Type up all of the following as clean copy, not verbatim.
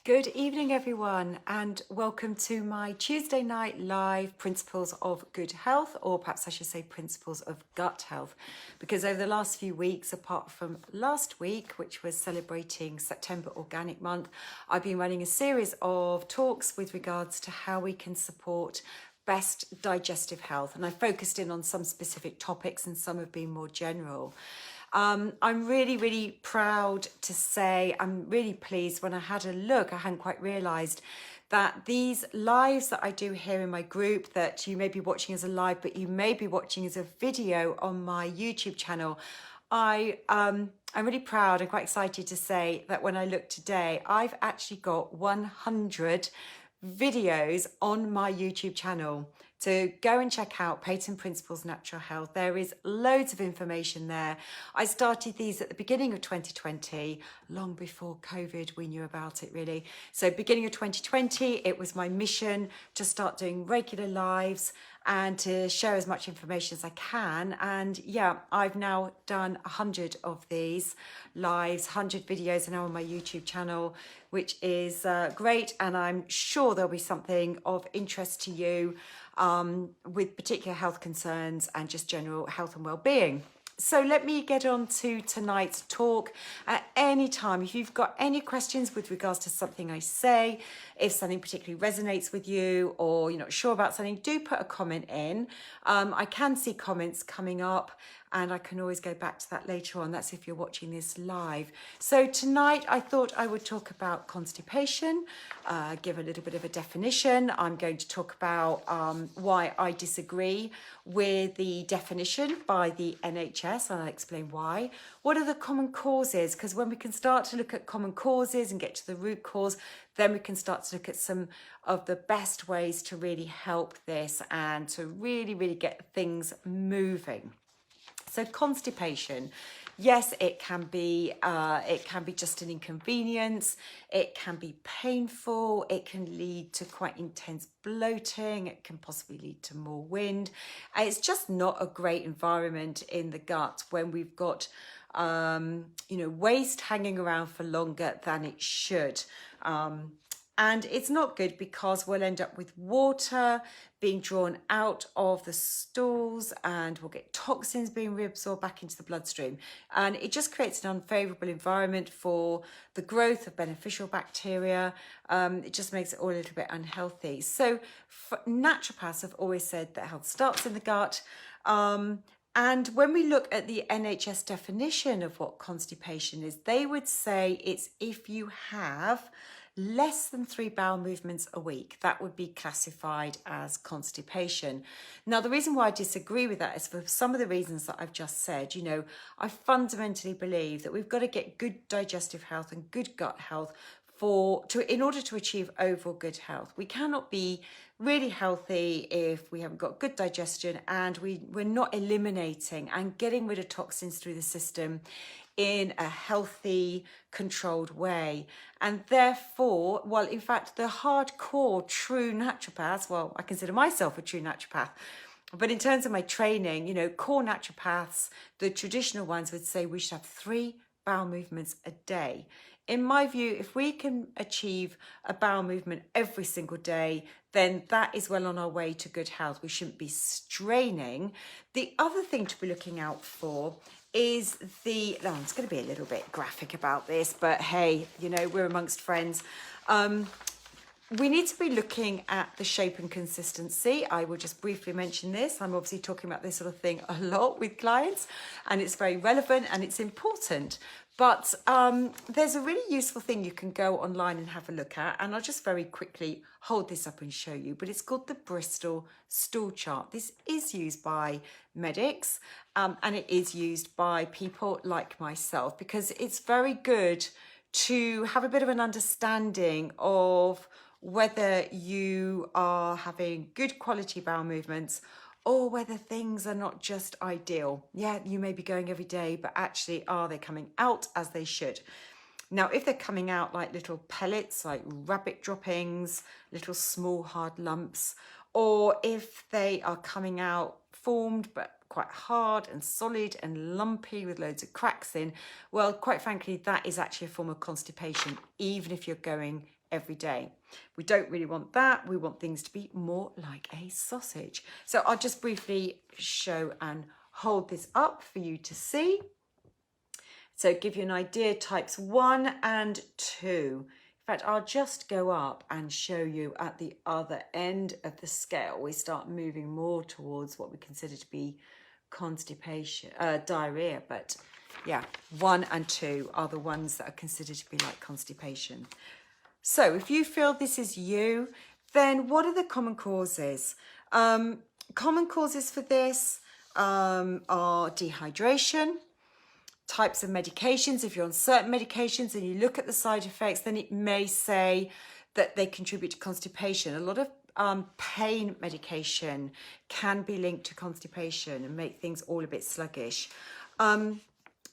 Good evening, everyone, and welcome to my Tuesday night live Principles of Good Health, or perhaps I should say Principles of Gut Health, because over the last few weeks, apart from last week, which was celebrating September Organic Month, I've been running a series of talks with regards to how we can support best digestive health, and I focused in on some specific topics and some have been more general. I'm really proud to say I'm really pleased. When I had a look, I hadn't quite realised that these lives that I do here in my group, that you may be watching as a live, but you may be watching as a video on my YouTube channel. I'm really proud and quite excited to say that when I look today, I've actually got 100 videos on my YouTube channel. So go and check out Peyton Principles Natural Health. There is loads of information there. I started these at the beginning of 2020, long before COVID, we knew about it really. So beginning of 2020, it was my mission to start doing regular lives and to share as much information as I can. And yeah, I've now done 100 of these lives, 100 videos are now on my YouTube channel, which is great. And I'm sure there'll be something of interest to you with particular health concerns and just general health and well-being. So let me get on to tonight's talk. At any time, if you've got any questions with regards to something I say, if something particularly resonates with you or you're not sure about something, do put a comment in. I can see comments coming up and I can always go back to that later on. That's if you're watching this live. So tonight I thought I would talk about constipation, give a little bit of a definition. I'm going to talk about why I disagree with the definition by the NHS, and I'll explain why. What are the common causes? Because when we can start to look at common causes and get to the root cause, then we can start to look at some of the best ways to really help this and to really get things moving. So constipation, yes, it can be just an inconvenience. It can be painful. It can lead to quite intense bloating. It can possibly lead to more wind. And it's just not a great environment in the gut when we've got waste hanging around for longer than it should. And it's not good because we'll end up with water being drawn out of the stools and we'll get toxins being reabsorbed back into the bloodstream. And it just creates an unfavourable environment for the growth of beneficial bacteria. It just makes it all a little bit unhealthy. So naturopaths have always said that health starts in the gut. And when we look at the NHS definition of what constipation is, they would say it's if you have less than 3 bowel movements a week, that would be classified as constipation. Now, the reason why I disagree with that is for some of the reasons that I've just said. I fundamentally believe that we've got to get good digestive health and good gut health in order to achieve overall good health. We cannot be really healthy if we haven't got good digestion and we're not eliminating and getting rid of toxins through the system in a healthy, controlled way. And therefore, well, in fact, the hardcore true naturopaths, well, I consider myself a true naturopath, but in terms of my training, core naturopaths, the traditional ones would say we should have 3 bowel movements a day. In my view, if we can achieve a bowel movement every single day, then that is well on our way to good health. We shouldn't be straining. The other thing to be looking out for is it's going to be a little bit graphic about this, but hey, we're amongst friends. We need to be looking at the shape and consistency. I will just briefly mention this. I'm obviously talking about this sort of thing a lot with clients, and it's very relevant and it's important. But there's a really useful thing you can go online and have a look at, and I'll just very quickly hold this up and show you, but it's called the Bristol stool chart. This is used by medics and it is used by people like myself because it's very good to have a bit of an understanding of whether you are having good quality bowel movements or whether things are not just ideal. Yeah, you may be going every day, but actually are they coming out as they should? Now, if they're coming out like little pellets, like rabbit droppings, little small hard lumps, or if they are coming out formed but quite hard and solid and lumpy with loads of cracks in, well, quite frankly, that is actually a form of constipation, even if you're going every day. We don't really want that. We want things to be more like a sausage. So I'll just briefly show and hold this up for you to see. So give you an idea, types 1 and 2. In fact, I'll just go up and show you at the other end of the scale. We start moving more towards what we consider to be constipation, diarrhea. But yeah, 1 and 2 are the ones that are considered to be like constipation. So if you feel this is you, then what are the common causes? Common causes for this are dehydration, types of medications. If you're on certain medications and you look at the side effects, then it may say that they contribute to constipation. A lot of pain medication can be linked to constipation and make things all a bit sluggish.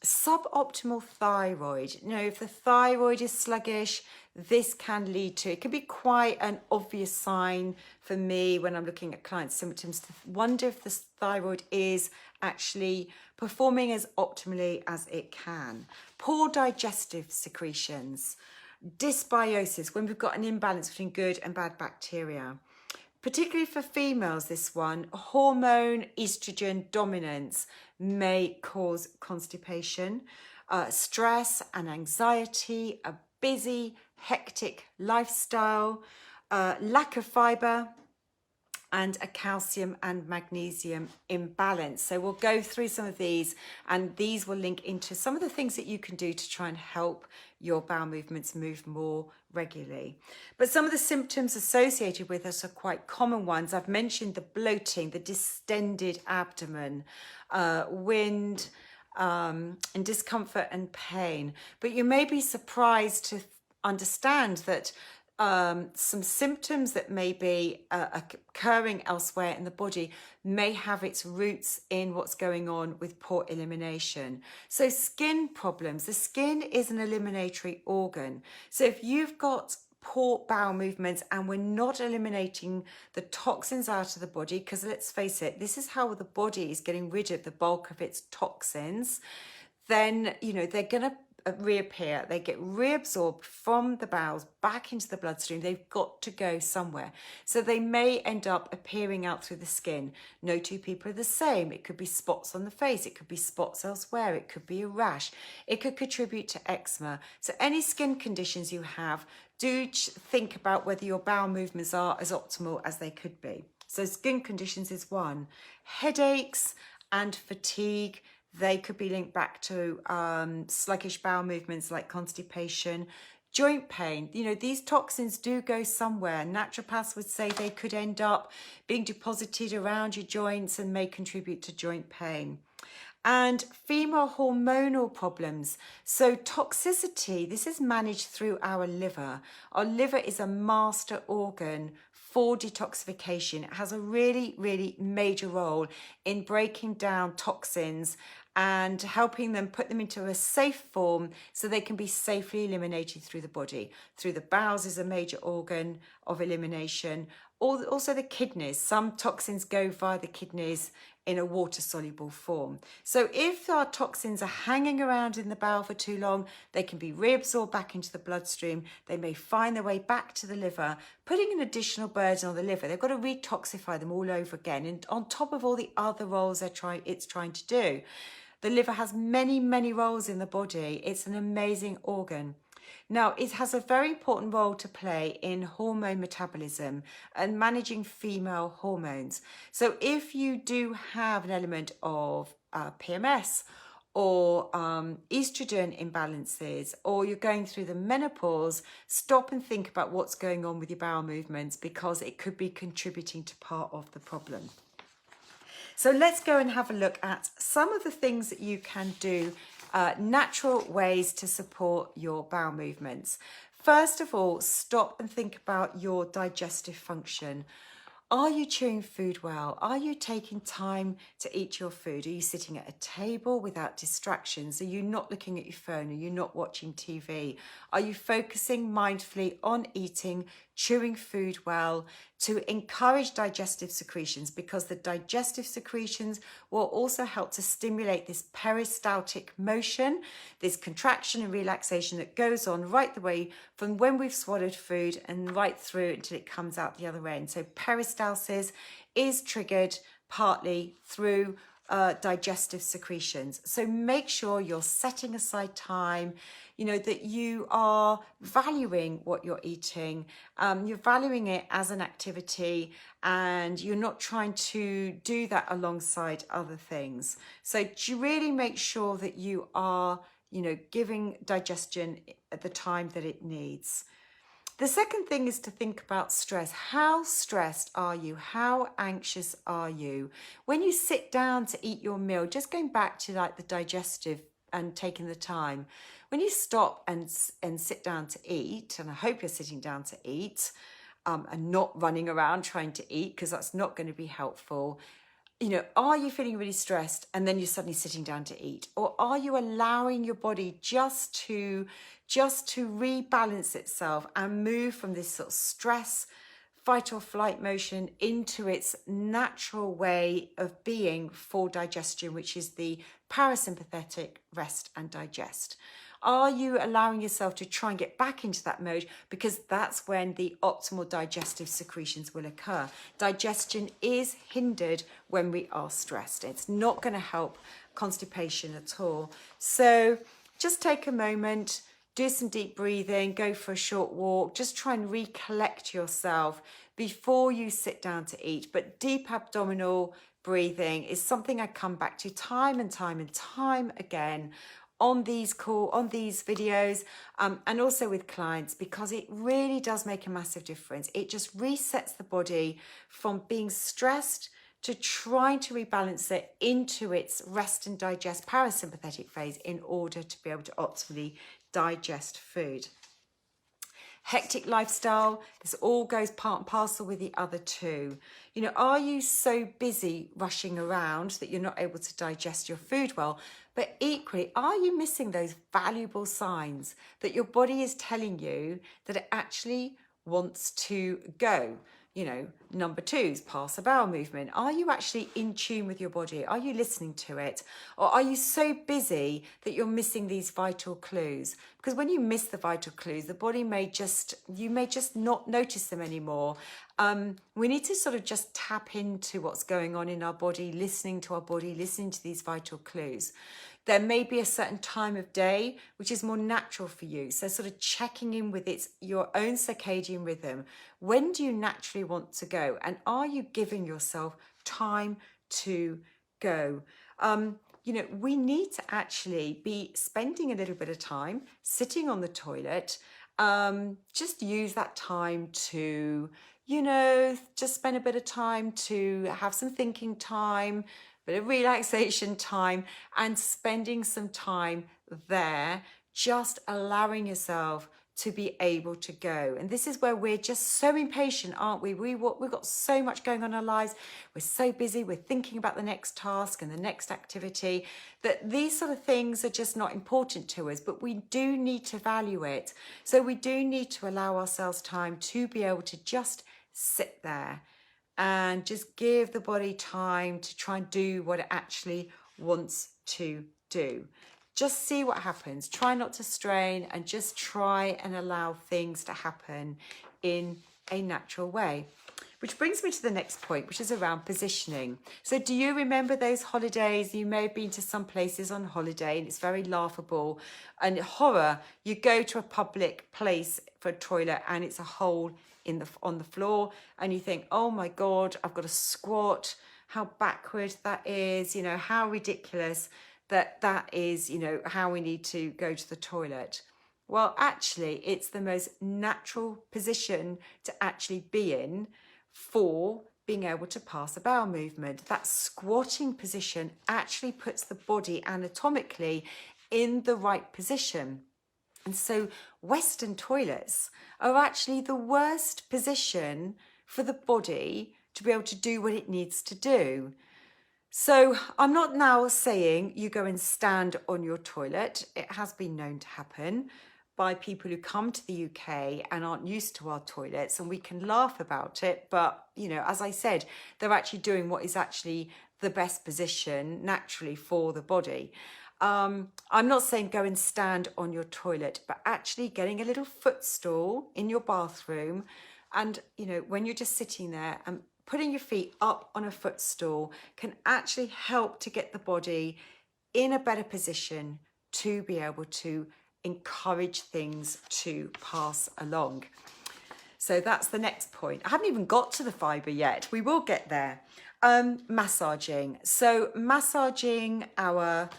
Suboptimal thyroid. You know, if the thyroid is sluggish, this can lead to, it can be quite an obvious sign for me when I'm looking at clients' symptoms to wonder if the thyroid is actually performing as optimally as it can. Poor digestive secretions, dysbiosis, when we've got an imbalance between good and bad bacteria. Particularly for females, this one, hormone estrogen dominance may cause constipation, stress and anxiety, a busy, hectic lifestyle, lack of fibre, and a calcium and magnesium imbalance. So we'll go through some of these, and these will link into some of the things that you can do to try and help your bowel movements move more regularly. But some of the symptoms associated with this are quite common ones. I've mentioned the bloating, the distended abdomen, wind, and discomfort and pain. But you may be surprised to understand that some symptoms that may be occurring elsewhere in the body may have its roots in what's going on with poor elimination. So skin problems, the skin is an eliminatory organ. So if you've got poor bowel movements and we're not eliminating the toxins out of the body, because let's face it, this is how the body is getting rid of the bulk of its toxins, then, you know, they're going to reappear. They get reabsorbed from the bowels back into the bloodstream. They've got to go somewhere. So they may end up appearing out through the skin. No two people are the same. It could be spots on the face. It could be spots elsewhere. It could be a rash. It could contribute to eczema. So any skin conditions you have, do think about whether your bowel movements are as optimal as they could be. So skin conditions is one. Headaches and fatigue, they could be linked back to sluggish bowel movements like constipation. Joint pain, you know, these toxins do go somewhere. Naturopaths would say they could end up being deposited around your joints and may contribute to joint pain. And female hormonal problems. So toxicity, this is managed through our liver. Our liver is a master organ for detoxification. It has a really, really major role in breaking down toxins and helping them put them into a safe form so they can be safely eliminated through the body. Through the bowels is a major organ of elimination. Also the kidneys. Some toxins go via the kidneys in a water-soluble form. So if our toxins are hanging around in the bowel for too long, they can be reabsorbed back into the bloodstream. They may find their way back to the liver, putting an additional burden on the liver. They've got to retoxify them all over again, and on top of all the other roles it's trying to do. The liver has many, many roles in the body. It's an amazing organ. Now, it has a very important role to play in hormone metabolism and managing female hormones. So if you do have an element of PMS or estrogen imbalances, or you're going through the menopause, stop and think about what's going on with your bowel movements, because it could be contributing to part of the problem. So let's go and have a look at some of the things that you can do, natural ways to support your bowel movements. First of all, stop and think about your digestive function. Are you chewing food well? Are you taking time to eat your food? Are you sitting at a table without distractions? Are you not looking at your phone? Are you not watching TV? Are you focusing mindfully on eating, chewing food well to encourage digestive secretions? Because the digestive secretions will also help to stimulate this peristaltic motion, this contraction and relaxation that goes on right the way from when we've swallowed food and right through until it comes out the other end. So peristalsis is triggered partly through digestive secretions. So make sure you're setting aside time, that you are valuing what you're eating. You're valuing it as an activity, and you're not trying to do that alongside other things. So do you really make sure that you are, giving digestion at the time that it needs. The second thing is to think about stress. How stressed are you? How anxious are you? When you sit down to eat your meal, just going back to like the digestive and taking the time, when you stop and sit down to eat, and I hope you're sitting down to eat and not running around trying to eat, because that's not going to be helpful. Are you feeling really stressed and then you're suddenly sitting down to eat? Or are you allowing your body just to rebalance itself and move from this sort of stress, fight or flight motion into its natural way of being for digestion, which is the parasympathetic rest and digest? Are you allowing yourself to try and get back into that mode? Because that's when the optimal digestive secretions will occur. Digestion is hindered when we are stressed. It's not going to help constipation at all. So just take a moment, do some deep breathing, go for a short walk, just try and recollect yourself before you sit down to eat. But deep abdominal breathing is something I come back to time and time and time again on these videos and also with clients, because it really does make a massive difference. It just resets the body from being stressed to trying to rebalance it into its rest and digest parasympathetic phase in order to be able to optimally digest food. Hectic lifestyle, this all goes part and parcel with the other two. Are you so busy rushing around that you're not able to digest your food well? But equally, are you missing those valuable signs that your body is telling you that it actually wants to go? Number 2 is pass a bowel movement. Are you actually in tune with your body? Are you listening to it? Or are you so busy that you're missing these vital clues? Because when you miss the vital clues, the body you may just not notice them anymore. We need to sort of just tap into what's going on in our body, listening to our body, listening to these vital clues. There may be a certain time of day which is more natural for you. So sort of checking in with your own circadian rhythm. When do you naturally want to go? And are you giving yourself time to go? We need to actually be spending a little bit of time sitting on the toilet. Just use that time to, just spend a bit of time to have some thinking time, bit of relaxation time, and spending some time there, just allowing yourself to be able to go. And this is where we're just so impatient, aren't we? We've got so much going on in our lives. We're so busy. We're thinking about the next task and the next activity that these sort of things are just not important to us, but we do need to value it. So we do need to allow ourselves time to be able to just sit there and just give the body time to try and do what it actually wants to do. Just see what happens. Try not to strain and just try and allow things to happen in a natural way. Which brings me to the next point, which is around positioning. So do you remember those holidays? You may have been to some places on holiday and it's very laughable and horror. You go to a public place for a toilet and it's a hole on the floor and you think, oh my God, I've got to squat. How backward that is, how ridiculous that is, how we need to go to the toilet. Well, actually, it's the most natural position to actually be in for being able to pass a bowel movement. That squatting position actually puts the body anatomically in the right position. And so Western toilets are actually the worst position for the body to be able to do what it needs to do. So I'm not now saying you go and stand on your toilet. It has been known to happen by people who come to the UK and aren't used to our toilets, and we can laugh about it. But, you know, as I said, they're actually doing what is actually the best position naturally for the body. I'm not saying go and stand on your toilet, but actually getting a little footstool in your bathroom, and, you know, when you're just sitting there and putting your feet up on a footstool can actually help to get the body in a better position to be able to encourage things to pass along. So that's the next point. I haven't even got to the fibre yet. We will get there. Massaging. So massaging our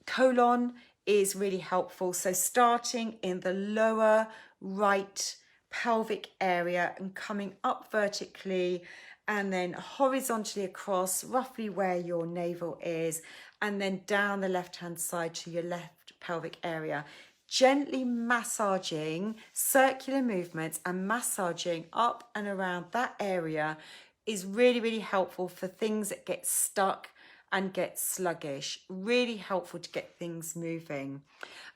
colon is really helpful. So starting in the lower right pelvic area and coming up vertically and then horizontally across roughly where your navel is, and then down the left hand side to your left pelvic area, gently massaging, circular movements and massaging up and around that area is really, really helpful for things that get stuck and get sluggish. Really helpful to get things moving.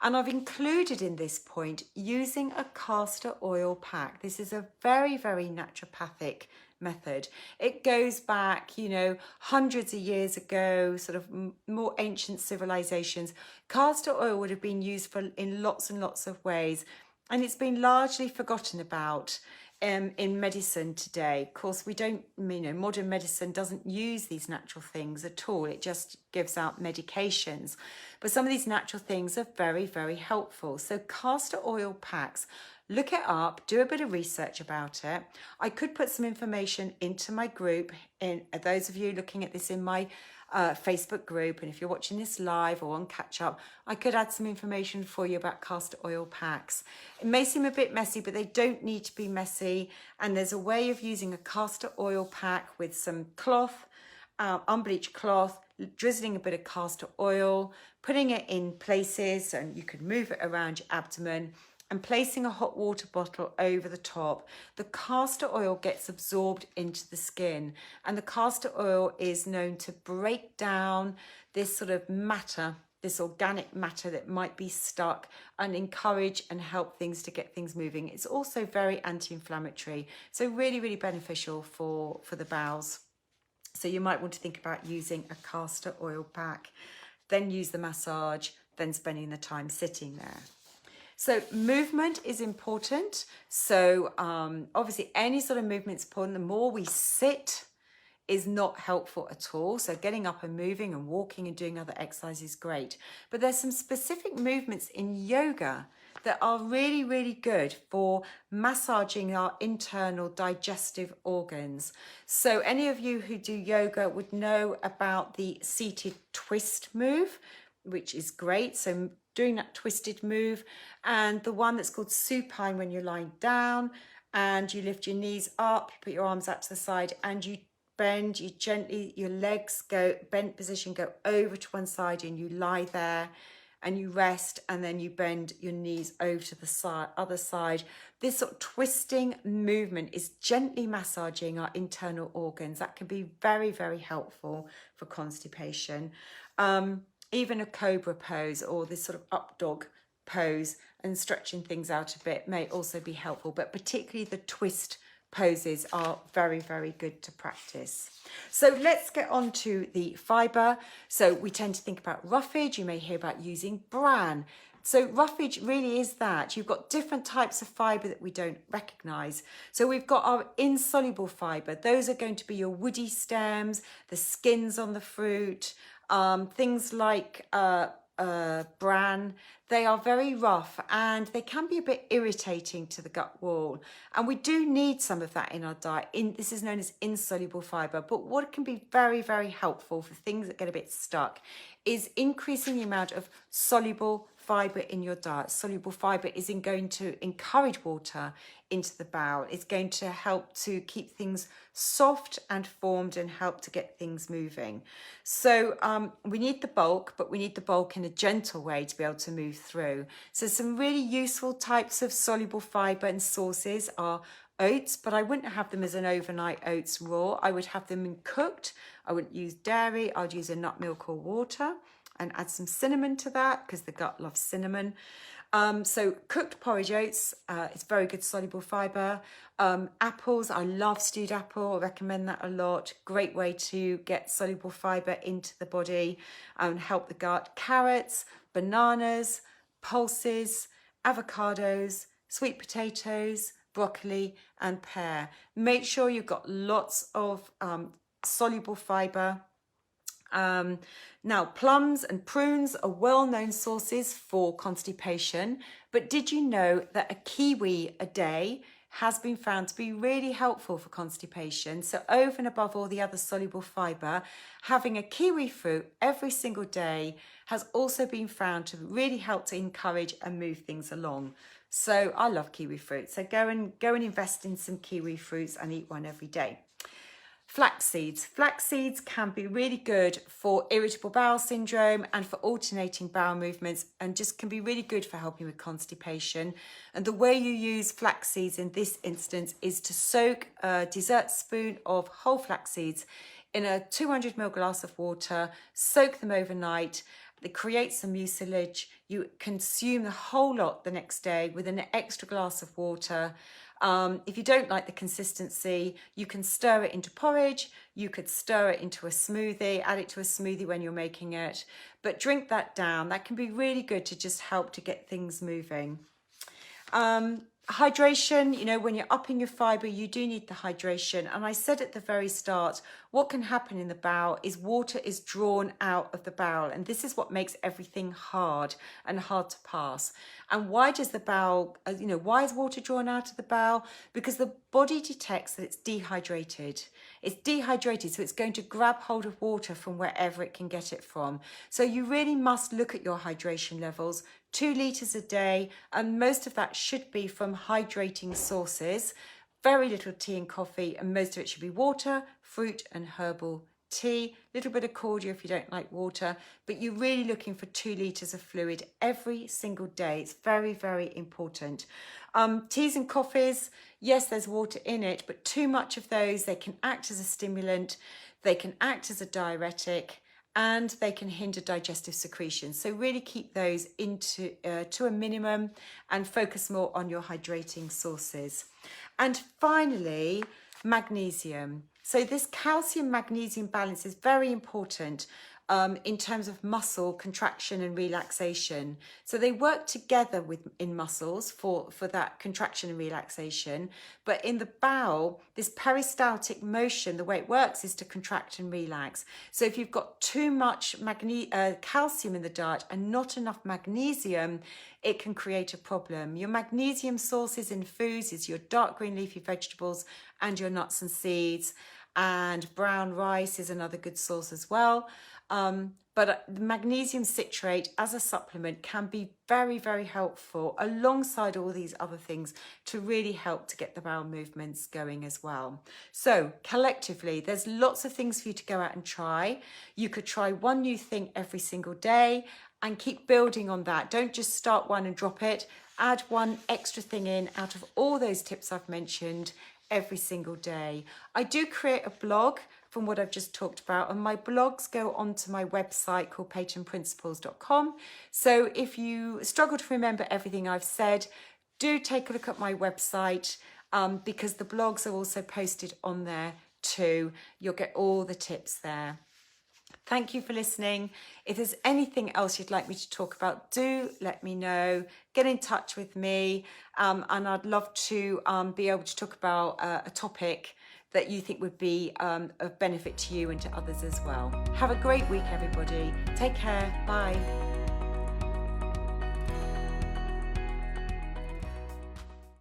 And I've included in this point using a castor oil pack. This is a very, very naturopathic method. It goes back, you know, hundreds of years ago, sort of more ancient civilizations. Castor oil would have been used in lots and lots of ways, and it's been largely forgotten about in medicine today. Of course, we don't, you know, modern medicine doesn't use these natural things at all. It just gives out medications. But some of these natural things are very, very helpful. So castor oil packs, look it up, do a bit of research about it. I could put some information into my group, in those of you looking at this in my Facebook group, and if you're watching this live or on catch up, I could add some information for you about castor oil packs. It may seem a bit messy, but they don't need to be messy, and there's a way of using a castor oil pack with some cloth, unbleached cloth, drizzling a bit of castor oil, putting it in places and you can move it around your abdomen, and placing a hot water bottle over the top. The castor oil gets absorbed into the skin, and the castor oil is known to break down this sort of matter, this organic matter that might be stuck, and encourage and help things to get things moving. It's also very anti-inflammatory, so really, really beneficial for the bowels. So you might want to think about using a castor oil pack, then use the massage, then spending the time sitting there. So movement is important. So obviously any sort of movement is important. The more we sit is not helpful at all. So getting up and moving and walking and doing other exercises is great. But there's some specific movements in yoga that are really, really good for massaging our internal digestive organs. So any of you who do yoga would know about the seated twist move, which is great. So doing that twisted move, and the one that's called supine, when you're lying down and you lift your knees up, you put your arms out to the side and you bend, you gently, your legs go, bent position, go over to one side and you lie there and you rest, and then you bend your knees over to the side, other side. This sort of twisting movement is gently massaging our internal organs. That can be very, very helpful for constipation. Even a cobra pose or this sort of up dog pose and stretching things out a bit may also be helpful, but particularly the twist poses are very, very good to practice. So let's get on to the fibre. So we tend to think about roughage. You may hear about using bran. So roughage really is that. You've got different types of fibre that we don't recognise. So we've got our insoluble fibre. Those are going to be your woody stems, the skins on the fruit, things like bran. They are very rough and they can be a bit irritating to the gut wall. And we do need some of that in our diet. This is known as insoluble fibre. But what can be very, very helpful for things that get a bit stuck is increasing the amount of soluble fibre in your diet. Soluble fibre is going to encourage water into the bowel. It's going to help to keep things soft and formed and help to get things moving. So we need the bulk, but we need the bulk in a gentle way to be able to move through. So some really useful types of soluble fibre and sources are oats, but I wouldn't have them as an overnight oats raw. I would have them in cooked. I wouldn't use dairy. I'd use a nut milk or water and add some cinnamon to that because the gut loves cinnamon. So cooked porridge oats, it's very good soluble fibre. Apples, I love stewed apple, I recommend that a lot. Great way to get soluble fibre into the body and help the gut. Carrots, bananas, pulses, avocados, sweet potatoes, broccoli and pear. Make sure you've got lots of soluble fibre. Now, plums and prunes are well-known sources for constipation, but did you know that a kiwi a day has been found to be really helpful for constipation? So over and above all the other soluble fibre, having a kiwi fruit every single day has also been found to really help to encourage and move things along. So I love kiwi fruit. So go and invest in some kiwi fruits and eat one every day. Flax seeds. Flax seeds can be really good for irritable bowel syndrome and for alternating bowel movements, and just can be really good for helping with constipation. And the way you use flax seeds in this instance is to soak a dessert spoon of whole flax seeds in a 200 ml glass of water, soak them overnight. They create some mucilage. You consume the whole lot the next day with an extra glass of water. If you don't like the consistency, you can stir it into porridge, you could stir it into a smoothie, add it to a smoothie when you're making it, but drink that down. That can be really good to just help to get things moving. Hydration, you know, when you're upping your fibre, you do need the hydration. And I said at the very start, what can happen in the bowel is water is drawn out of the bowel. And this is what makes everything hard and hard to pass. And why does the bowel, why is water drawn out of the bowel? Because the body detects that it's dehydrated. It's dehydrated, so it's going to grab hold of water from wherever it can get it from. So you really must look at your hydration levels. 2 litres a day, and most of that should be from hydrating sources. Very little tea and coffee, and most of it should be water, fruit and herbal tea. A little bit of cordial if you don't like water, but you're really looking for 2 litres of fluid every single day. It's very, very important. Teas and coffees, yes, there's water in it, but too much of those, they can act as a stimulant, they can act as a diuretic, and they can hinder digestive secretion. So really keep those into to a minimum and focus more on your hydrating sources. And finally, magnesium. So this calcium magnesium balance is very important in terms of muscle contraction and relaxation. So they work together in muscles for that contraction and relaxation. But in the bowel, this peristaltic motion, the way it works is to contract and relax. So if you've got too much calcium in the diet and not enough magnesium, it can create a problem. Your magnesium sources in foods is your dark green leafy vegetables and your nuts and seeds. And brown rice is another good source as well. But the magnesium citrate as a supplement can be very, very helpful alongside all these other things to really help to get the bowel movements going as well. So collectively, there's lots of things for you to go out and try. You could try one new thing every single day and keep building on that. Don't just start one and drop it. Add one extra thing in out of all those tips I've mentioned every single day. I do create a blog from what I've just talked about, and my blogs go onto my website called peytonprinciples.com. So if you struggle to remember everything I've said, do take a look at my website because the blogs are also posted on there too. You'll get all the tips there. Thank you for listening. If there's anything else you'd like me to talk about, do let me know. Get in touch with me, and I'd love to be able to talk about a topic that you think would be of benefit to you and to others as well. Have a great week, everybody. Take care. Bye.